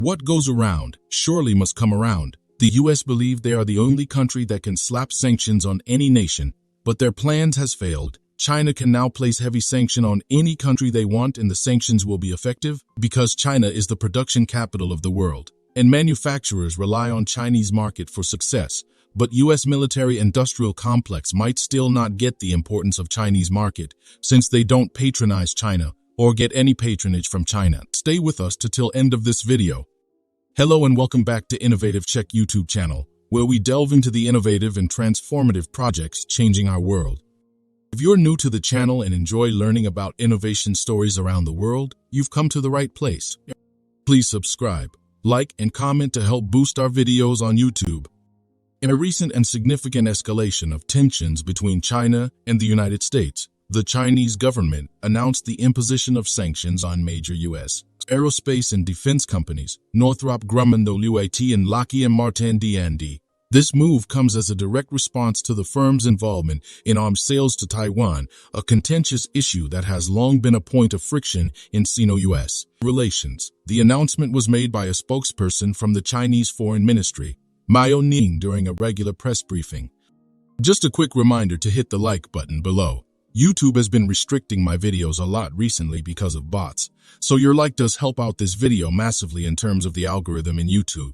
What goes around surely must come around. The U.S. believe they are the only country that can slap sanctions on any nation, but their plans has failed. China can now place heavy sanction on any country they want, and the sanctions will be effective because China is the production capital of the world, and manufacturers rely on Chinese market for success. But U.S. military-industrial complex might still not get the importance of Chinese market since they don't patronize China or get any patronage from China. Stay with us till end of this video. Hello and welcome back to Innovative Check YouTube channel, where we delve into the innovative and transformative projects changing our world. If you're new to the channel and enjoy learning about innovation stories around the world, you've come to the right place. Please subscribe, like, and comment to help boost our videos on YouTube. In a recent and significant escalation of tensions between China and the United States, the Chinese government announced the imposition of sanctions on major U.S. aerospace and defense companies, Northrop Grumman (LUAT) and Lockheed Martin (D&D). This move comes as a direct response to the firm's involvement in arms sales to Taiwan, a contentious issue that has long been a point of friction in Sino-U.S. relations. The announcement was made by a spokesperson from the Chinese Foreign Ministry, Mao Ning, during a regular press briefing. Just a quick reminder to hit the like button below. YouTube has been restricting my videos a lot recently because of bots, so your like does help out this video massively in terms of the algorithm in YouTube.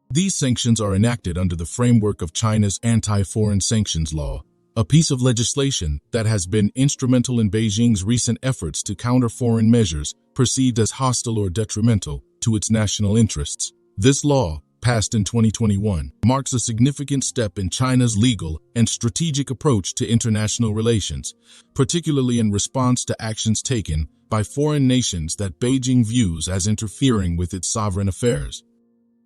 These sanctions are enacted under the framework of China's Anti-Foreign Sanctions Law, a piece of legislation that has been instrumental in Beijing's recent efforts to counter foreign measures perceived as hostile or detrimental to its national interests. This law, passed in 2021, marks a significant step in China's legal and strategic approach to international relations, particularly in response to actions taken by foreign nations that Beijing views as interfering with its sovereign affairs.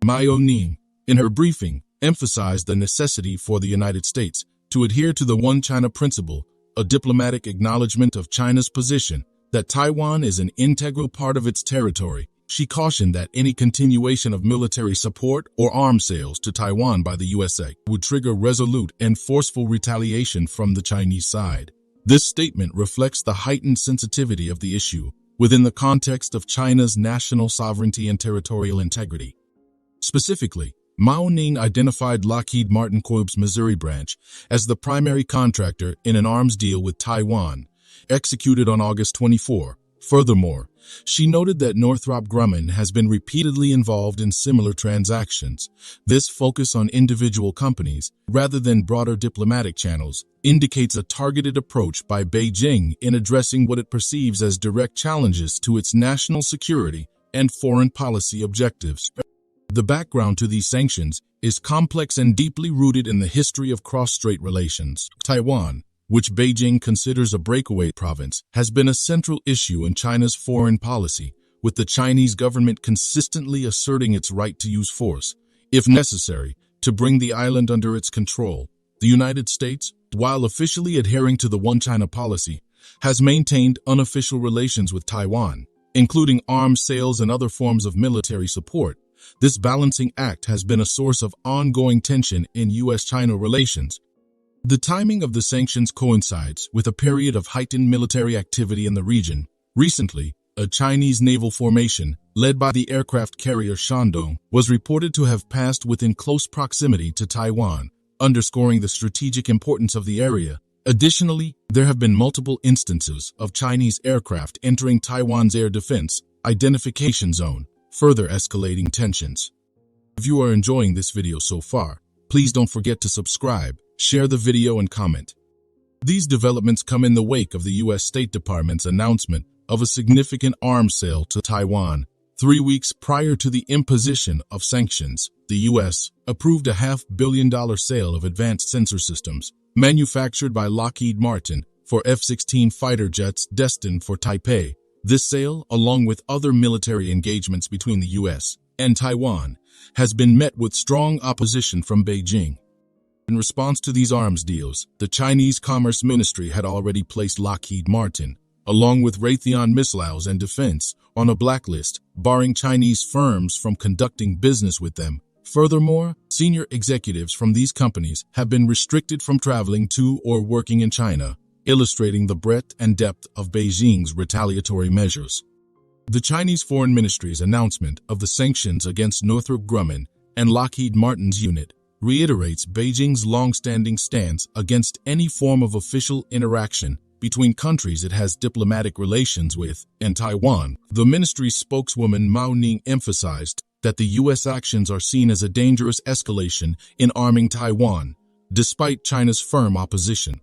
Mao Ning, in her briefing, emphasized the necessity for the United States to adhere to the One China principle, a diplomatic acknowledgement of China's position that Taiwan is an integral part of its territory. She cautioned that any continuation of military support or arms sales to Taiwan by the USA would trigger resolute and forceful retaliation from the Chinese side. This statement reflects the heightened sensitivity of the issue within the context of China's national sovereignty and territorial integrity. Specifically, Mao Ning identified Lockheed Martin Corp's Missouri branch as the primary contractor in an arms deal with Taiwan, executed on August 24. Furthermore, she noted that Northrop Grumman has been repeatedly involved in similar transactions. This focus on individual companies, rather than broader diplomatic channels, indicates a targeted approach by Beijing in addressing what it perceives as direct challenges to its national security and foreign policy objectives. The background to these sanctions is complex and deeply rooted in the history of cross-strait relations. Taiwan, which Beijing considers a breakaway province, has been a central issue in China's foreign policy, with the Chinese government consistently asserting its right to use force, if necessary, to bring the island under its control. The United States, while officially adhering to the One China policy, has maintained unofficial relations with Taiwan, including arms sales and other forms of military support. This balancing act has been a source of ongoing tension in U.S.-China relations. The timing of the sanctions coincides with a period of heightened military activity in the region. Recently, a Chinese naval formation, led by the aircraft carrier Shandong, was reported to have passed within close proximity to Taiwan, underscoring the strategic importance of the area. Additionally, there have been multiple instances of Chinese aircraft entering Taiwan's air defense identification zone, further escalating tensions. If you are enjoying this video so far, please don't forget to subscribe, share the video, and comment. These developments come in the wake of the U.S. State Department's announcement of a significant arms sale to Taiwan. 3 weeks prior to the imposition of sanctions, the U.S. approved a $500 million sale of advanced sensor systems manufactured by Lockheed Martin for F-16 fighter jets destined for Taipei. This sale, along with other military engagements between the U.S. and Taiwan, has been met with strong opposition from Beijing. In response to these arms deals, the Chinese Commerce Ministry had already placed Lockheed Martin, along with Raytheon Missiles and Defense, on a blacklist, barring Chinese firms from conducting business with them. Furthermore, senior executives from these companies have been restricted from traveling to or working in China, illustrating the breadth and depth of Beijing's retaliatory measures. The Chinese Foreign Ministry's announcement of the sanctions against Northrop Grumman and Lockheed Martin's unit reiterates Beijing's long-standing stance against any form of official interaction between countries it has diplomatic relations with and Taiwan. The ministry's spokeswoman Mao Ning emphasized that the U.S. actions are seen as a dangerous escalation in arming Taiwan, despite China's firm opposition.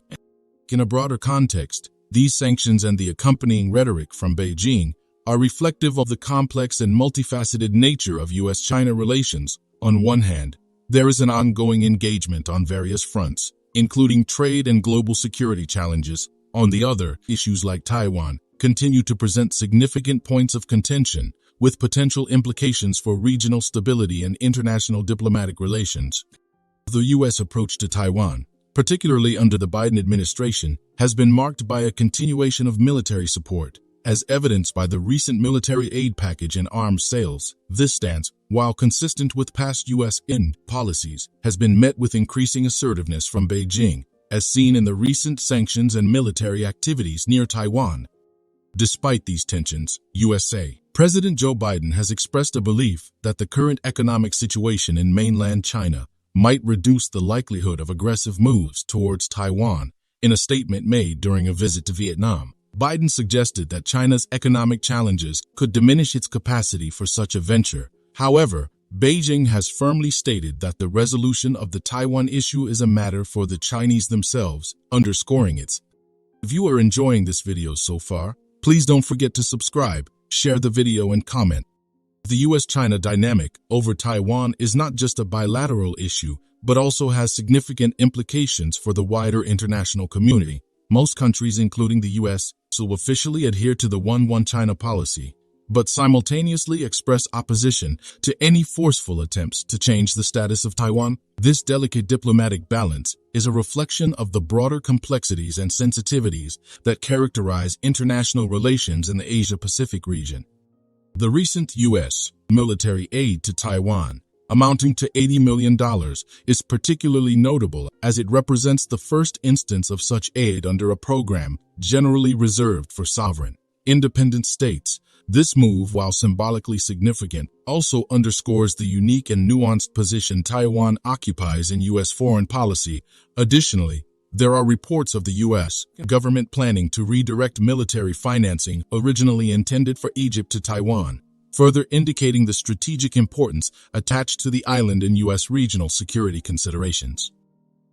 In a broader context, these sanctions and the accompanying rhetoric from Beijing are reflective of the complex and multifaceted nature of U.S.-China relations. On one hand, there is an ongoing engagement on various fronts, including trade and global security challenges. On the other, issues like Taiwan continue to present significant points of contention, with potential implications for regional stability and international diplomatic relations. The U.S. approach to Taiwan, particularly under the Biden administration, has been marked by a continuation of military support, as evidenced by the recent military aid package and arms sales. This stance, while consistent with past U.S. policies, has been met with increasing assertiveness from Beijing, as seen in the recent sanctions and military activities near Taiwan. Despite these tensions, USA President Joe Biden has expressed a belief that the current economic situation in mainland China might reduce the likelihood of aggressive moves towards Taiwan. In a statement made during a visit to Vietnam, Biden suggested that China's economic challenges could diminish its capacity for such a venture. However, Beijing has firmly stated that the resolution of the Taiwan issue is a matter for the Chinese themselves, underscoring its. If you are enjoying this video so far, please don't forget to subscribe, share the video and comment. The U.S.-China dynamic over Taiwan is not just a bilateral issue, but also has significant implications for the wider international community. Most countries, including the U.S., will officially adhere to the One China policy, but simultaneously express opposition to any forceful attempts to change the status of Taiwan. This delicate diplomatic balance is a reflection of the broader complexities and sensitivities that characterize international relations in the Asia-Pacific region. The recent U.S. military aid to Taiwan, amounting to $80 million, is particularly notable as it represents the first instance of such aid under a program generally reserved for sovereign, independent states. This move, while symbolically significant, also underscores the unique and nuanced position Taiwan occupies in U.S. foreign policy. Additionally, there are reports of the U.S. government planning to redirect military financing originally intended for Egypt to Taiwan, further indicating the strategic importance attached to the island in U.S. regional security considerations.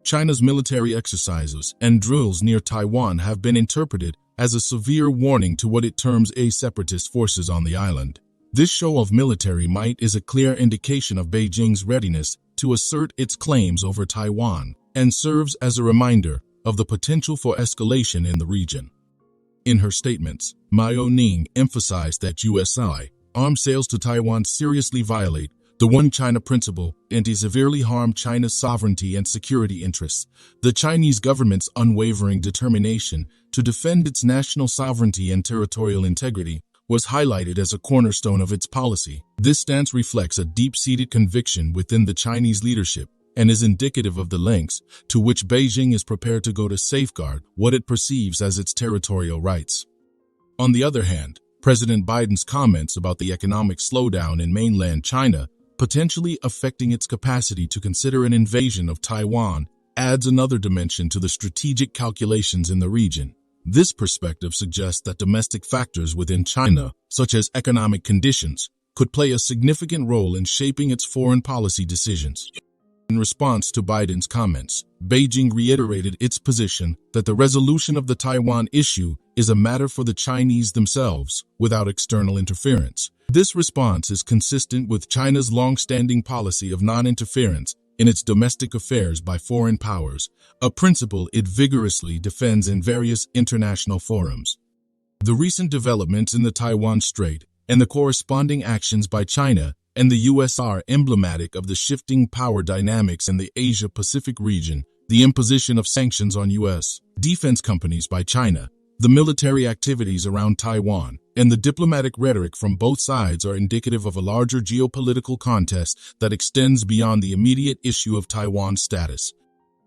China's military exercises and drills near Taiwan have been interpreted as a severe warning to what it terms separatist forces on the island. This show of military might is a clear indication of Beijing's readiness to assert its claims over Taiwan and serves as a reminder of the potential for escalation in the region. In her statements, Mao Ning emphasized that U.S. arms sales to Taiwan seriously violate the One China principle and severely harm China's sovereignty and security interests. The Chinese government's unwavering determination to defend its national sovereignty and territorial integrity was highlighted as a cornerstone of its policy. This stance reflects a deep-seated conviction within the Chinese leadership and is indicative of the lengths to which Beijing is prepared to go to safeguard what it perceives as its territorial rights. On the other hand, President Biden's comments about the economic slowdown in mainland China potentially affecting its capacity to consider an invasion of Taiwan adds another dimension to the strategic calculations in the region. This perspective suggests that domestic factors within China, such as economic conditions, could play a significant role in shaping its foreign policy decisions. In response to Biden's comments, Beijing reiterated its position that the resolution of the Taiwan issue is a matter for the Chinese themselves, without external interference. This response is consistent with China's long-standing policy of non-interference in its domestic affairs by foreign powers, a principle it vigorously defends in various international forums. The recent developments in the Taiwan Strait and the corresponding actions by China and the U.S. are emblematic of the shifting power dynamics in the Asia-Pacific region. The imposition of sanctions on U.S. defense companies by China, the military activities around Taiwan, and the diplomatic rhetoric from both sides are indicative of a larger geopolitical contest that extends beyond the immediate issue of Taiwan's status.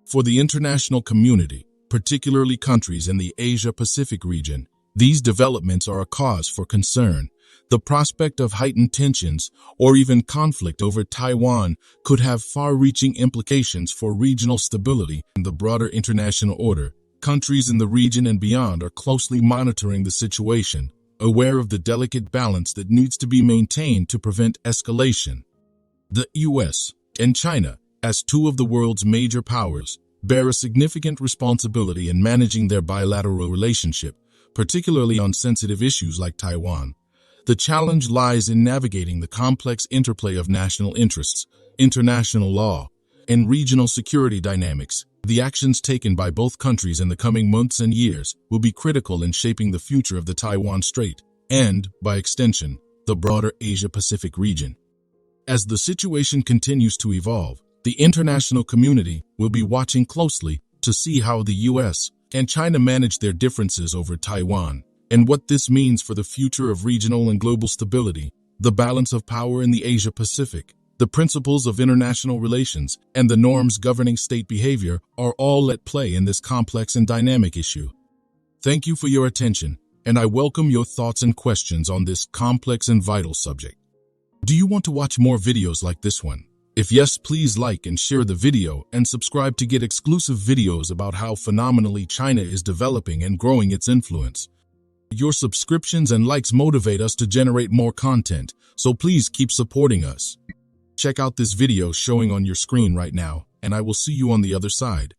For the international community, particularly countries in the Asia-Pacific region, these developments are a cause for concern. The prospect of heightened tensions or even conflict over Taiwan could have far-reaching implications for regional stability and the broader international order. Countries in the region and beyond are closely monitoring the situation, aware of the delicate balance that needs to be maintained to prevent escalation. The U.S. and China, as two of the world's major powers, bear a significant responsibility in managing their bilateral relationship, particularly on sensitive issues like Taiwan. The challenge lies in navigating the complex interplay of national interests, international law, and regional security dynamics. The actions taken by both countries in the coming months and years will be critical in shaping the future of the Taiwan Strait and, by extension, the broader Asia-Pacific region. As the situation continues to evolve, the international community will be watching closely to see how the U.S. and China manage their differences over Taiwan, and what this means for the future of regional and global stability, the balance of power in the Asia-Pacific. The principles of international relations and the norms governing state behavior are all at play in this complex and dynamic issue. Thank you for your attention, and I welcome your thoughts and questions on this complex and vital subject. Do you want to watch more videos like this one? If yes, please like and share the video and subscribe to get exclusive videos about how phenomenally China is developing and growing its influence. Your subscriptions and likes motivate us to generate more content, so please keep supporting us. Check out this video showing on your screen right now, and I will see you on the other side.